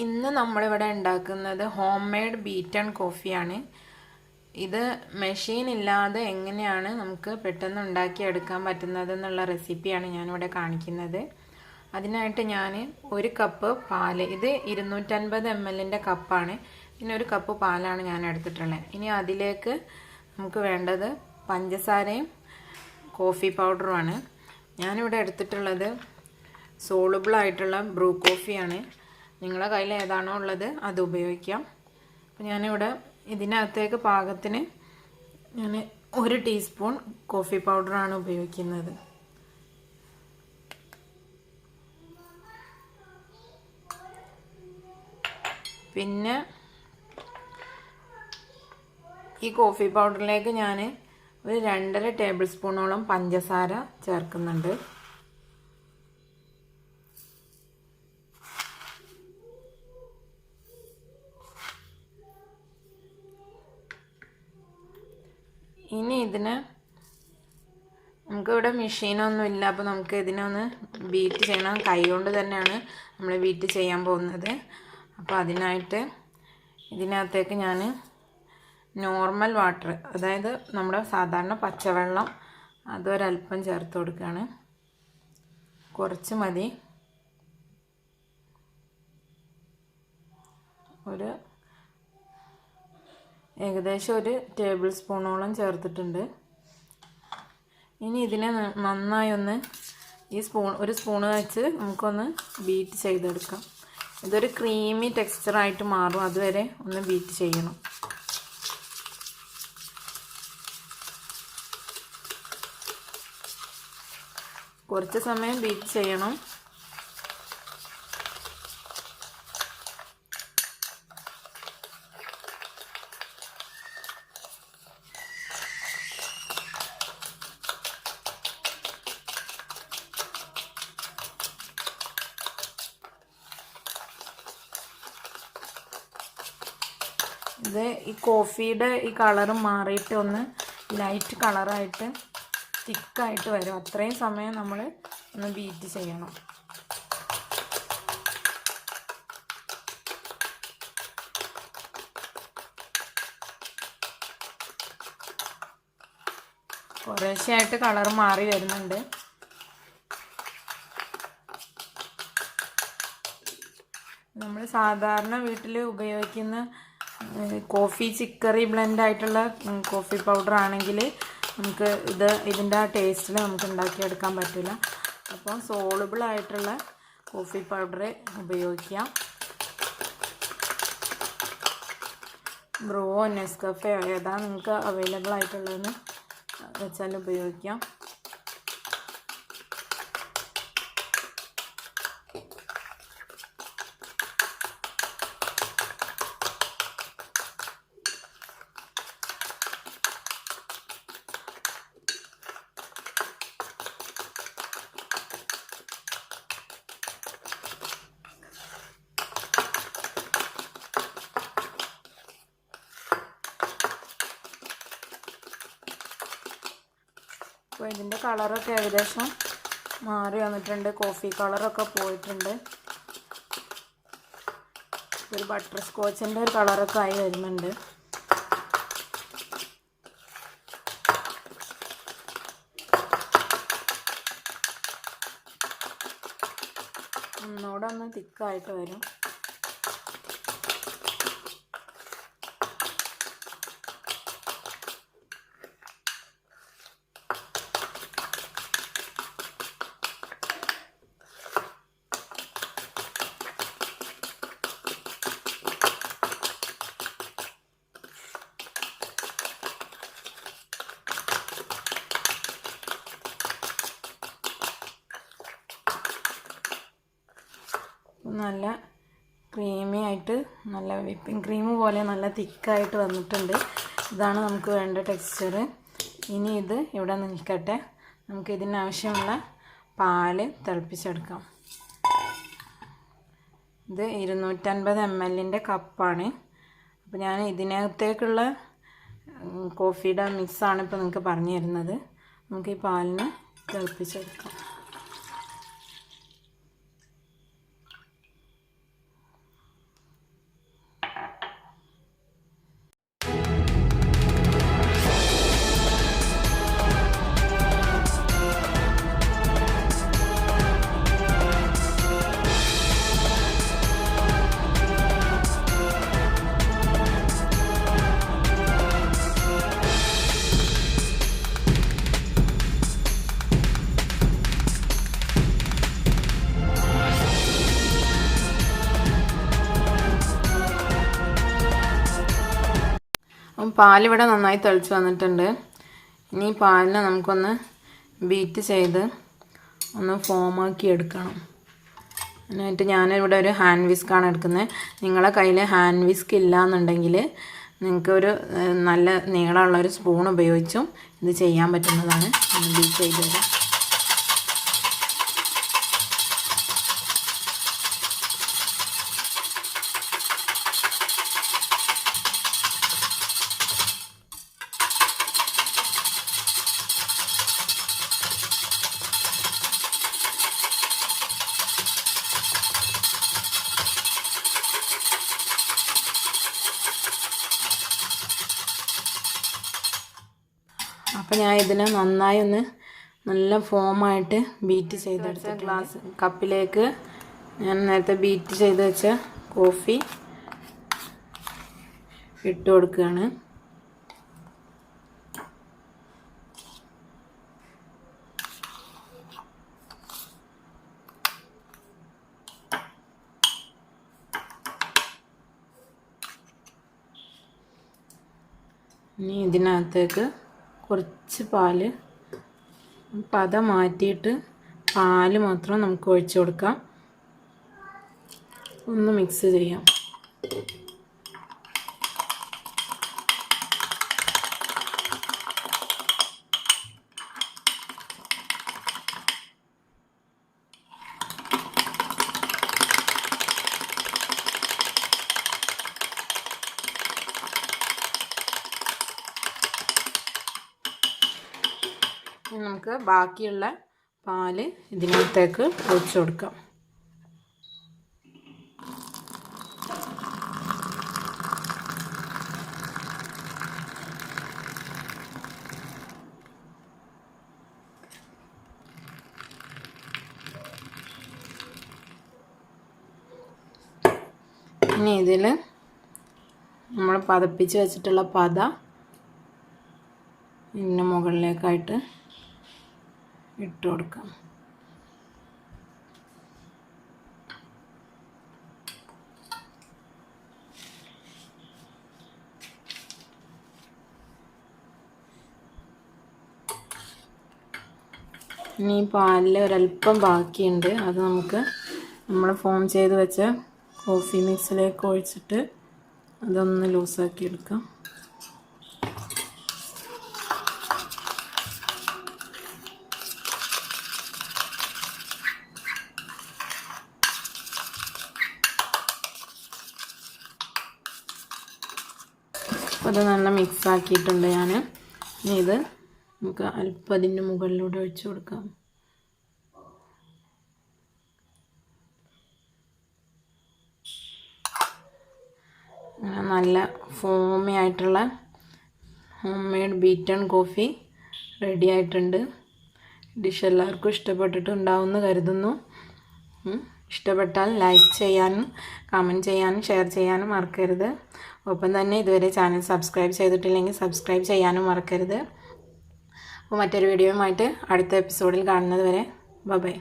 ഇന്ന് നമ്മളിവിടെ ഉണ്ടാക്കുന്നത് ഹോം മെയ്ഡ് ബീറ്റൺ കോഫിയാണ്. ഇത് മെഷീൻ ഇല്ലാതെ എങ്ങനെയാണ് നമുക്ക് പെട്ടെന്ന് ഉണ്ടാക്കിയെടുക്കാൻ പറ്റുന്നത് എന്നുള്ള റെസിപ്പിയാണ് ഞാനിവിടെ കാണിക്കുന്നത്. അതിനായിട്ട് ഞാൻ ഒരു കപ്പ് പാല്, ഇത് 250 ml കപ്പാണ്, പിന്നെ ഒരു കപ്പ് പാലാണ് ഞാൻ എടുത്തിട്ടുള്ളത്. ഇനി അതിലേക്ക് നമുക്ക് വേണ്ടത് പഞ്ചസാരയും കോഫി പൗഡറുമാണ്. ഞാനിവിടെ എടുത്തിട്ടുള്ളത് സോളുബിൾ ആയിട്ടുള്ള ബ്രൂ കോഫിയാണ്. നിങ്ങളുടെ കയ്യിൽ ഏതാണോ ഉള്ളത് അത് ഉപയോഗിക്കാം. അപ്പോൾ ഞാനിവിടെ ഇതിനകത്തേക്ക് പാകത്തിന് ഞാൻ 1 ടീസ്പൂൺ കോഫി പൗഡറാണ് ഉപയോഗിക്കുന്നത്. പിന്നെ ഈ കോഫി പൗഡറിലേക്ക് ഞാൻ ഒരു 2.5 ടേബിൾ സ്പൂണോളം പഞ്ചസാര ചേർക്കുന്നുണ്ട്. ഇനി ഇതിന് നമുക്കിവിടെ മെഷീനൊന്നും ഇല്ല, അപ്പോൾ നമുക്ക് ഇതിനൊന്ന് ബീറ്റ് ചെയ്യണം. കൈ കൊണ്ട് തന്നെയാണ് നമ്മൾ ബീറ്റ് ചെയ്യാൻ പോകുന്നത്. അപ്പോൾ അതിനായിട്ട് ഇതിനകത്തേക്ക് ഞാൻ നോർമൽ വാട്ടർ, അതായത് നമ്മുടെ സാധാരണ പച്ചവെള്ളം, അതൊരല്പം ചേർത്ത് കൊടുക്കുകയാണ്. കുറച്ച് മതി. ഏകദേശം 1 ടേബിൾ സ്പൂണോളം ചേർത്തിട്ടുണ്ട്. ഇനി ഇതിനെ നന്നായി ഒന്ന് ഒരു സ്പൂണ് വെച്ച് നമുക്കൊന്ന് ബീറ്റ് ചെയ്തെടുക്കാം. ഇതൊരു ക്രീമി ടെക്സ്ചറായിട്ട് മാറും, അതുവരെ ഒന്ന് ബീറ്റ് ചെയ്യണം. കുറച്ച് സമയം ബീറ്റ് ചെയ്യണം. ഇത് ഈ കോഫിയുടെ ഈ കളറ് മാറിയിട്ട് ഒന്ന് ലൈറ്റ് കളറായിട്ട് തിക്കായിട്ട് വരും. അത്രയും സമയം നമ്മൾ ഒന്ന് ബീറ്റ് ചെയ്യണം. കുറേശ്ശെയായിട്ട് കളർ മാറി വരുന്നുണ്ട്. നമ്മൾ സാധാരണ വീട്ടിൽ ഉപയോഗിക്കുന്ന കോഫി ചിക്കറി ബ്ലെൻഡ് ആയിട്ടുള്ള കോഫി പൗഡർ ആണെങ്കിൽ നമുക്ക് ഇതിൻ്റെ ആ ടേസ്റ്റിൽ നമുക്ക് ഉണ്ടാക്കിയെടുക്കാൻ പറ്റില്ല. അപ്പോൾ സോളുബിൾ ആയിട്ടുള്ള കോഫി പൗഡർ ഉപയോഗിക്കാം. ബ്രൂവോ നെസ്കഫയോ ഏതാ നിങ്ങൾക്ക് അവൈലബിൾ ആയിട്ടുള്ളതെന്ന് വെച്ചാൽ ഉപയോഗിക്കാം. അപ്പോൾ ഇതിൻ്റെ കളറൊക്കെ ഏകദേശം മാറി വന്നിട്ടുണ്ട്. കോഫി കളറൊക്കെ പോയിട്ടുണ്ട്. ഒരു ബട്ടർ സ്കോച്ചിൻ്റെ ഒരു കളറൊക്കെ ആയി വരുന്നുണ്ട്. ഒന്നുകൂടെ ഒന്ന് തിക്കായിട്ട് വരും. നല്ല ക്രീമി ആയിട്ട്, നല്ല വിപ്പിംഗ് ക്രീം പോലെ നല്ല തിക്കായിട്ട് വന്നിട്ടുണ്ട്. ഇതാണ് നമുക്ക് വേണ്ട ടെക്സ്ചർ. ഇനി ഇത് ഇവിടെ നിൽക്കട്ടെ. നമുക്ക് ഇതിനാവശ്യമുള്ള പാല് തിളപ്പിച്ചെടുക്കാം. ഇത് 250 ml കപ്പാണ്. അപ്പോൾ ഞാൻ ഇതിനകത്തേക്കുള്ള കോഫിയുടെ മിക്സാണ് ഇപ്പോൾ നിങ്ങൾക്ക് പറഞ്ഞു തരുന്നത്. നമുക്ക് ഈ പാലിന് പാലിവിടെ നന്നായി തിളച്ച് വന്നിട്ടുണ്ട്. ഇനി പാലിനെ നമുക്കൊന്ന് ബീറ്റ് ചെയ്ത് ഒന്ന് ഫോമാക്കി എടുക്കണം. അതിനായിട്ട് ഞാനിവിടെ ഒരു ഹാൻഡ് വിസ്ക്കാണ് എടുക്കുന്നത്. നിങ്ങളുടെ കയ്യിൽ ഹാൻഡ് വിസ്ക് ഇല്ല എന്നുണ്ടെങ്കിൽ നിങ്ങൾക്കൊരു നല്ല നീളമുള്ളൊരു സ്പൂൺ ഉപയോഗിച്ചും ഇത് ചെയ്യാൻ പറ്റുന്നതാണ്. ബീറ്റ് ചെയ്ത് തരാം. അപ്പോൾ ഞാൻ ഇതിനെ നന്നായി ഒന്ന് നല്ല ഫോമായിട്ട് ബീറ്റ് ചെയ്തെടുത്ത ഗ്ലാസ് കപ്പിലേക്ക് ഞാൻ നേരത്തെ ബീറ്റ് ചെയ്ത് വെച്ച കോഫി ഇട്ട് കൊടുക്കുകയാണ്. ഇനി ഇതിനകത്തേക്ക് കുറച്ച് പാല് പത മാറ്റിയിട്ട് പാല് മാത്രം നമുക്ക് ഒഴിച്ചു കൊടുക്കാം. ഒന്ന് മിക്സ് ചെയ്യാം. നമുക്ക് ബാക്കിയുള്ള പാല് ഇതിനകത്തേക്ക് ഒഴിച്ചു കൊടുക്കാം. ഇനി ഇതിൽ നമ്മൾ പതപ്പിച്ച് വെച്ചിട്ടുള്ള പത ഇതിൻ്റെ മുകളിലേക്കായിട്ട് ഇട്ട് കൊടുക്കാം. ഇനി പാലിൽ ഒരല്പം ബാക്കിയുണ്ട്. അത് നമുക്ക് നമ്മൾ ഫോം ചെയ്ത് വെച്ച കോഫി മിക്സിലേക്ക് ഒഴിച്ചിട്ട് അതൊന്ന് ലൂസാക്കി എടുക്കാം. അത് നല്ല മിക്സ് ആക്കിയിട്ടുണ്ട് ഞാൻ. ഇനി ഇത് നമുക്ക് അല്പം അതിൻ്റെ മുകളിലൂടെ ഒഴിച്ചു കൊടുക്കാം. നല്ല ഫോമി ആയിട്ടുള്ള home made beaten coffee ready ആയിട്ടുണ്ട്. ഡിഷ് എല്ലാവർക്കും ഇഷ്ടപ്പെട്ടിട്ടുണ്ടാവുമെന്ന് കരുതുന്നു. ഇഷ്ടപ്പെട്ടാൽ ലൈക്ക് ചെയ്യാനും കമൻറ്റ് ചെയ്യാനും ഷെയർ ചെയ്യാനും മറക്കരുത്. ഒപ്പം തന്നെ ഇതുവരെ ചാനൽ സബ്സ്ക്രൈബ് ചെയ്തിട്ടില്ലെങ്കിൽ സബ്സ്ക്രൈബ് ചെയ്യാനും മറക്കരുത്. അപ്പോൾ മറ്റൊരു വീഡിയോയുമായിട്ട് അടുത്ത എപ്പിസോഡിൽ കാണുന്നത് വരെ ബൈ.